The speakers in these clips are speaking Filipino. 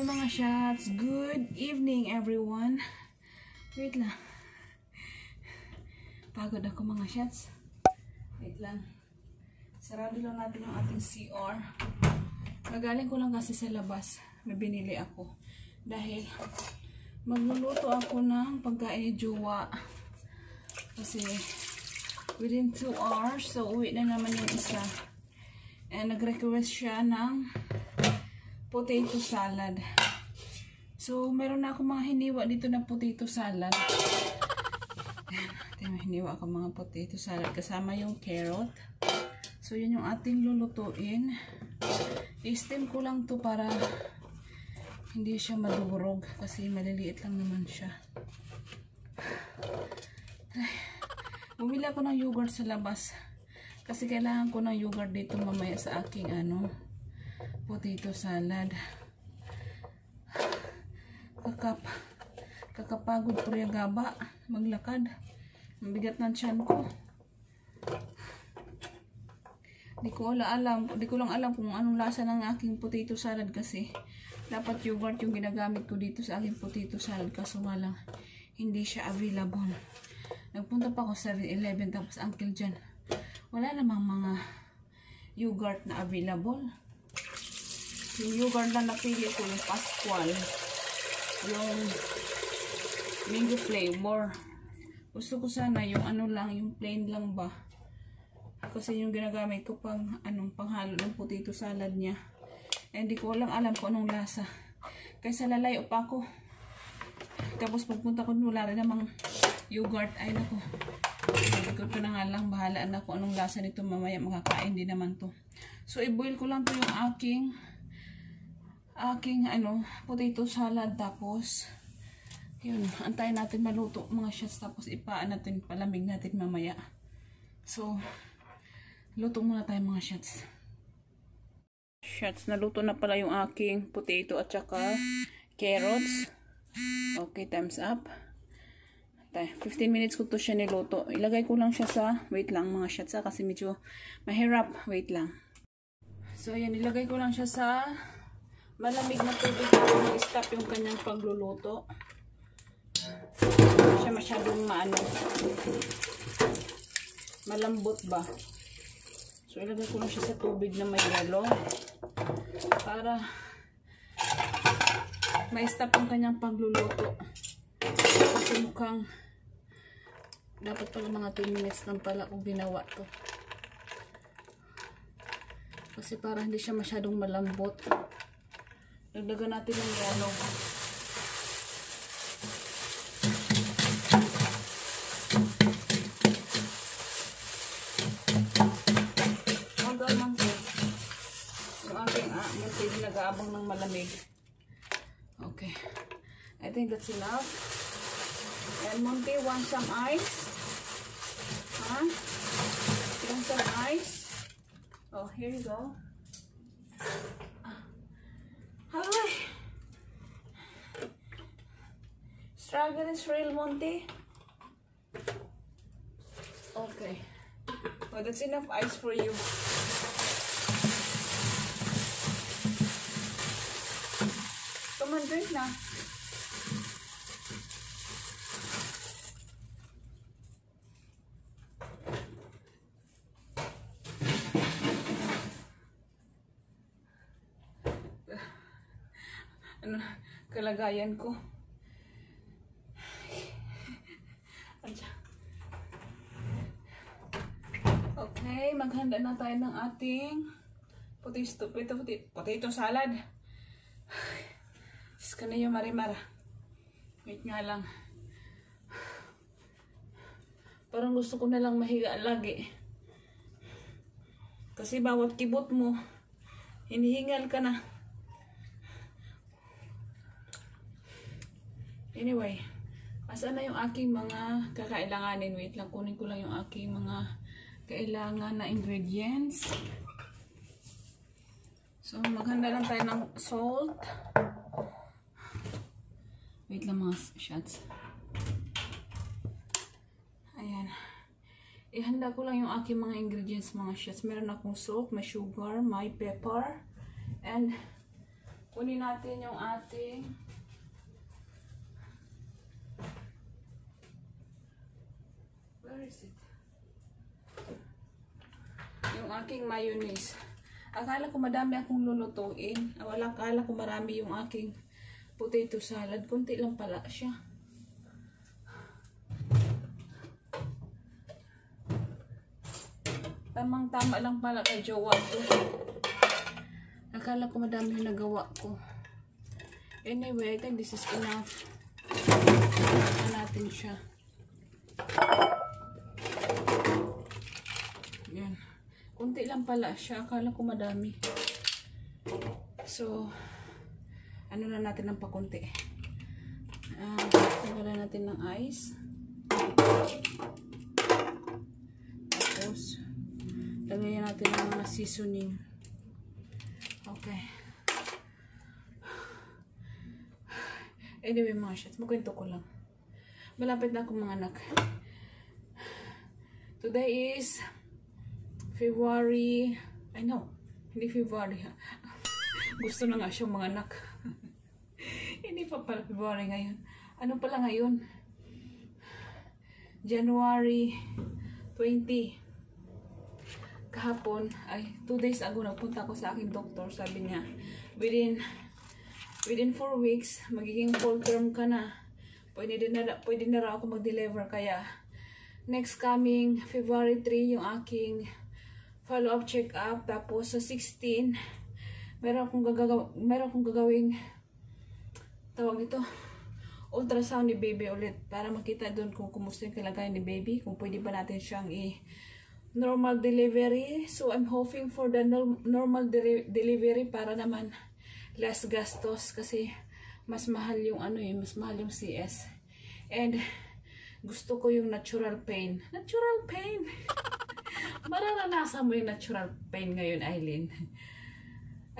Hi mga shots. Good evening everyone. Wait lang. Pagod ako mga shots. Wait lang. Sarado lang natin yung ating CR. Nagaling ko lang kasi sa labas. May binili ako. Dahil magluluto ako ng pagkain ni Jowa. Kasi within 2 hours, so uwi na naman yung isa. And nag-request siya ng potato salad. So, meron na ako mga hiniwa dito na potato salad. Ayan, hiniwa ako mga potato salad kasama yung carrot. So, yun yung ating lulutuin. I-steam ko lang to para hindi siya madurog kasi maliliit lang naman siya. Ay, bumili ako ng yogurt sa labas kasi kailangan ko ng yogurt dito mamaya sa aking potato salad. Kakapagod ko rin gaba maglakad. Mabigat ng tiyan ko. Di ko lang alam kung anong lasa ng aking potato salad kasi dapat yogurt yung ginagamit ko dito sa aking potato salad kaso nga lang hindi siya available. Nagpunta pa ako sa 7-Eleven tapos uncle dyan wala namang mga yogurt na available. Yung yogurt na napili ko yung Pascual, yung mango flavor. Gusto ko sana yung yung plain lang ba kasi yung ginagamit ko pang panghalo ng potato salad niya. Hindi ko lang alam kung anong lasa. Kaysa lalayo pa ako. Tapos pagpunta ko wala rin namang yogurt. Ay nako. Sabi ko na nga lang. Bahala na kung anong lasa nito. Mamaya makakain din naman to. So i-boil ko lang to yung aking potato salad. Tapos yun. Antayin natin maluto mga shots. Tapos ipaan natin. Palamig natin mamaya. So luto muna tayo mga shots. Naluto na pala yung aking potato at saka carrots. Okay, time's up. 15 minutes ko to siya niluto. Ilagay ko lang siya sa, wait lang mga shots kasi medyo mahirap. Wait lang. So yan, ilagay ko lang siya sa malamig na tubig para i-stop yung kanyang pagluluto. Hindi siya masyadong malambot ba. So, ilagay ko lang siya sa tubig na may yelo para ma-stop ang kanyang pagluluto. Kasi mukhang dapat pala mga 2 minutes lang pala kung ginawa to. Kasi para hindi siya masyadong malambot. Dagdagan natin ng yelo. Nag-aabang ng malamig. Okay. I think that's enough. And Monty wants some ice. Huh? You want some ice? Oh, here you go. Hi. Struggle is real, Monty. Okay. Well, that's enough ice for you. Come on, drink na. Ano kalagayan ko? Okay, maghanda na tayo ng ating potato salad. Kanayo marimara. Wait nga lang. Parang gusto ko na lang mahiga lagi. Kasi bawat kibot mo, hinihingal ka na. Anyway, asan na yung aking mga kakailanganin? Wait lang, kunin ko lang yung aking mga kailangan na ingredients. So, maghanda lang tayo ng salt. Wait lang mga shots. Ayan. Ihanda ko lang yung aking mga ingredients mga shots. Meron akong salt, may sugar, may pepper, and Kunin natin yung ating where is it? Yung aking mayonnaise. Akala ko madami akong lulutuin. Akala ko marami yung aking potato salad. Kunti lang pala siya. Tamang-tama lang pala kay jowa ko. Akala ko madami yung nagawa ko. Anyway, I think this is enough. Ito natin siya. Yan. Kunti lang pala siya. Akala ko madami. So, ano na natin ng pakunti. Tagalan natin ng ice. Tapos, lagayan natin ng mga seasoning. Okay. Anyway mga shots, magkwento ko lang. Malapit na akong mga anak. Today is February. I know, hindi February. Gusto na nga siyang mga anak. Hindi pa pala February ngayon. Ano pala ngayon? January 20. Kahapon, 2 days ago, nagpunta ako sa aking doktor. Sabi niya, within 4 weeks, magiging full term ka na. Pwede na raw ako mag-deliver. Kaya, next coming February 3, yung aking follow-up check-up. Tapos, sa 16, meron akong gagawing tawag ito, ultrasound ni baby ulit. Para makita doon kung kumusta yung kalagayan ni baby. Kung pwede ba natin siyang normal delivery. So, I'm hoping for the normal delivery para naman less gastos kasi mas mahal yung mas mahal yung CS. And gusto ko yung natural pain. Natural pain! Mararanasan mo yung natural pain ngayon, Aileen.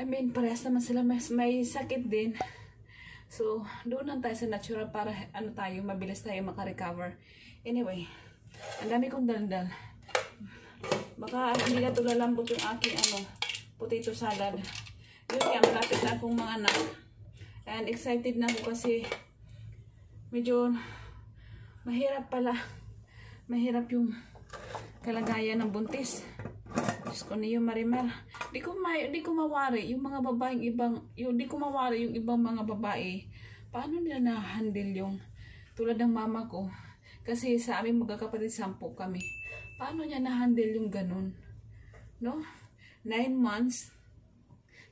I mean, parehas naman sila may sakit din. So, doon lang tayo sa natural para mabilis tayo makarecover. Anyway, ang dami kong daldal. Baka hindi na ito lalambot yung aking potato salad. Yun nga, malapit na akong mga anak. And excited na ako kasi medyo mahirap pala. Mahirap yung kalagayan ng buntis. Diyos ko niyo, Marimar. Di ko mawari yung mga babaeng di ko mawari yung ibang mga babae. Paano nila na-handle yung tulad ng mama ko? Kasi sa aming magkakapatid 10 kami. Paano niya na-handle yung ganun? No? 9 months.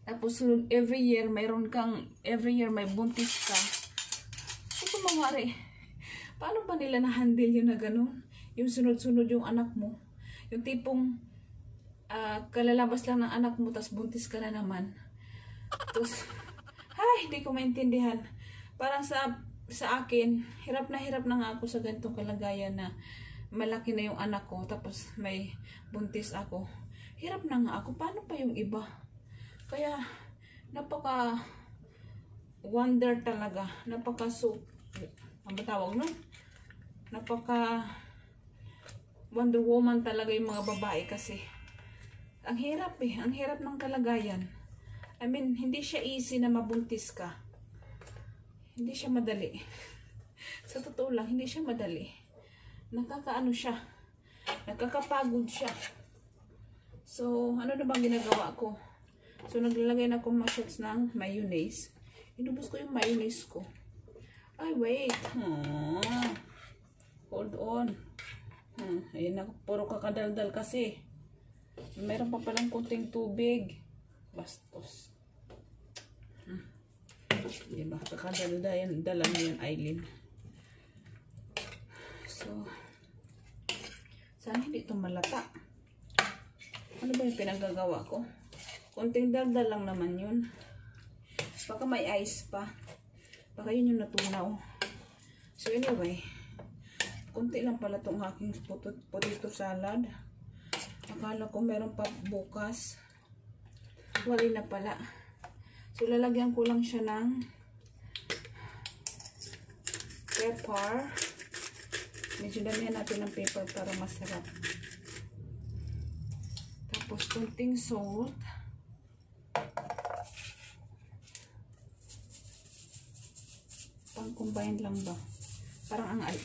Tapos every year may buntis ka. Hindi ko mawari. Paano ba nila na-handle yun na ganun? Yung sunod-sunod yung anak mo. Yung tipong kalalabas lang ng anak mo, tas buntis ka na naman. Tapos, hindi ko maintindihan. Parang sa akin, hirap na nga ako sa ganitong kalagayan na malaki na yung anak ko, tapos may buntis ako. Hirap na nga ako. Paano pa yung iba? Kaya, wonder talaga. Ang tawag nun? Wonder Woman talaga yung mga babae kasi. Ang hirap Ang hirap ng kalagayan. I mean, hindi siya easy na mabuntis ka. Hindi siya madali. Sa totoo lang, hindi siya madali. Nakakapagod siya. So, ano na bang ginagawa ko? So, naglalagay na ako mga shots ng mayonnaise. Inubos ko yung mayonnaise ko. Ay, wait. Hold on. Ayun na, puro kakadaldal kasi. Meron pa palang kunting tubig. Bastos. Diba? Kakadaldal yan. Dala mo yan, Aileen. So, sana hindi ito malata. Ano ba yung pinagagawa ko? Kunting daldal lang naman yun. Baka may ice pa. Baka yun yung natunaw. So anyway, kunti lang pala itong aking potato salad. Akala ko meron pa bukas. Wala na pala. So lalagyan ko lang siya ng pepper. Medyo damihan natin ng pepper para masarap. Tapos kunting salt. combine lang ba?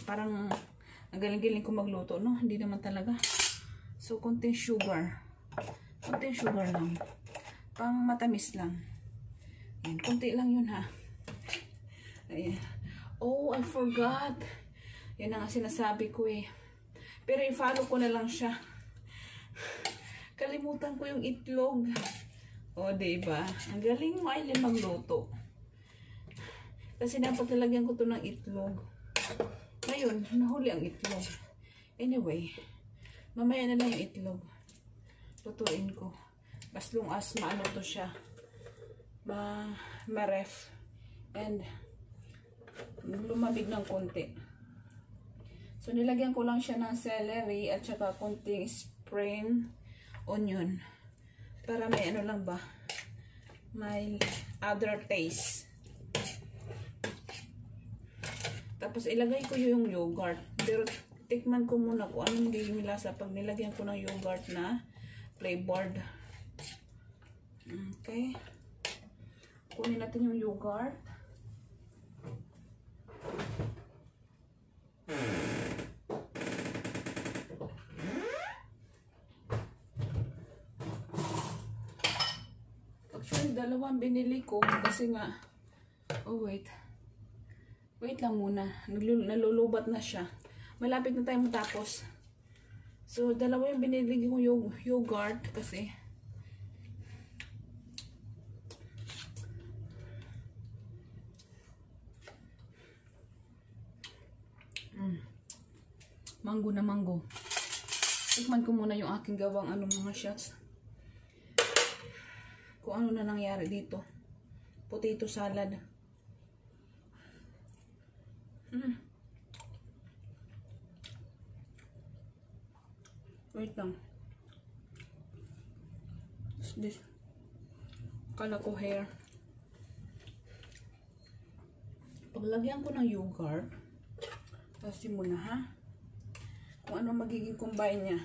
Parang ang galing-galing ko magluto, no? Hindi naman talaga. So, konting sugar. Konting sugar lang. Pang matamis lang. Ayan, konti lang yun, ha? Ayan. Oh, I forgot. Yan ang sinasabi ko, eh. Pero i-follow ko na lang siya. Kalimutan ko yung itlog. O, diba? Ang galing mo, Aileen, magluto. Kasi dapat nalagyan ko to ng itlog. Ngayon, nahuli ang itlog. Anyway, mamaya na lang yung itlog. Lutuin ko. As long as maano to siya. Ma-ref. And lumamig ng konti. So, nilagyan ko lang siya ng celery at saka konting spring onion. Para may ano lang ba? May other taste. Tapos, ilagay ko yung yogurt. Pero, tikman ko muna kung anong magiging lasa pag nilagyan ko ng yogurt na flavored. Okay. Kunin natin yung yogurt. Actually, dalawang binili ko kasi nga, oh wait lang muna, nalulubat na siya, malapit na tayo matapos. So, dalawa yung binili ko yung yogurt kasi mango na mango. Tikman ko muna yung aking gawang mga shots. Kung ano na nangyari dito. Potato salad. Wait lang. What's this? Kala ko hair. Paglagyan ko ng yogurt, kasi muna, ha? Kung ano magiging combine niya.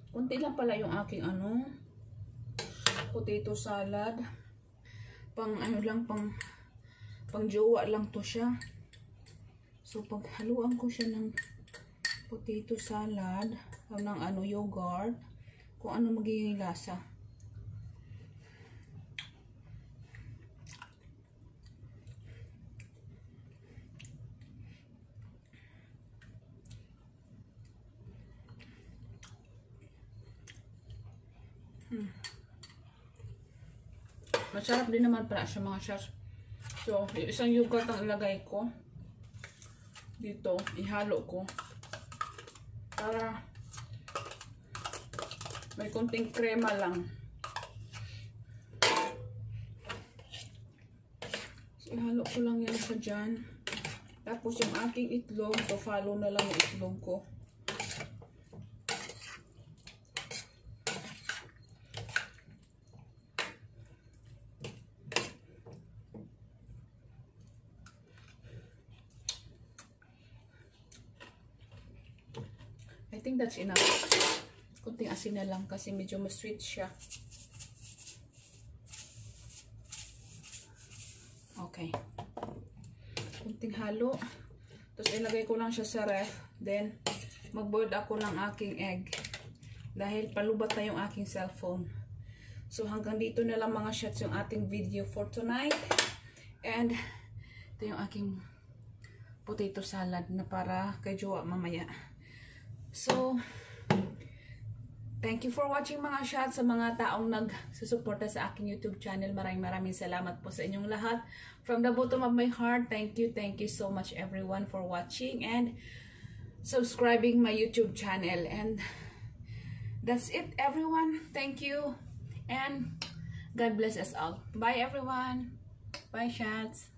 Kunti lang pala yung aking potato salad. Pang pang jowa lang to siya. So, paghaluan ko siya ng potato salad, ng yogurt, kung ano magiging lasa. Masarap din naman pala siya, mga shots. So, yung isang yogurt ang ilagay ko dito, ihalo ko para may konting krema lang. So, ihalo ko lang yan sa dyan. Tapos yung aking itlog, so follow na lang yung itlog ko. I think that's enough. Kunting asin na lang kasi medyo mas sweet siya. Okay. Kunting halo. Tapos ilagay ko lang siya sa ref. Then, mag-boil ako ng aking egg. Dahil palubat na yung aking cellphone. So, hanggang dito na lang mga shots yung ating video for tonight. And, ito yung aking potato salad na para kay jowa mamaya. So, thank you for watching mga shots. Sa mga taong nagsusuporta sa aking YouTube channel, maraming salamat po sa inyong lahat. From the bottom of my heart, thank you so much everyone for watching and subscribing my YouTube channel. And that's it everyone. Thank you and God bless us all. Bye everyone. Bye shots.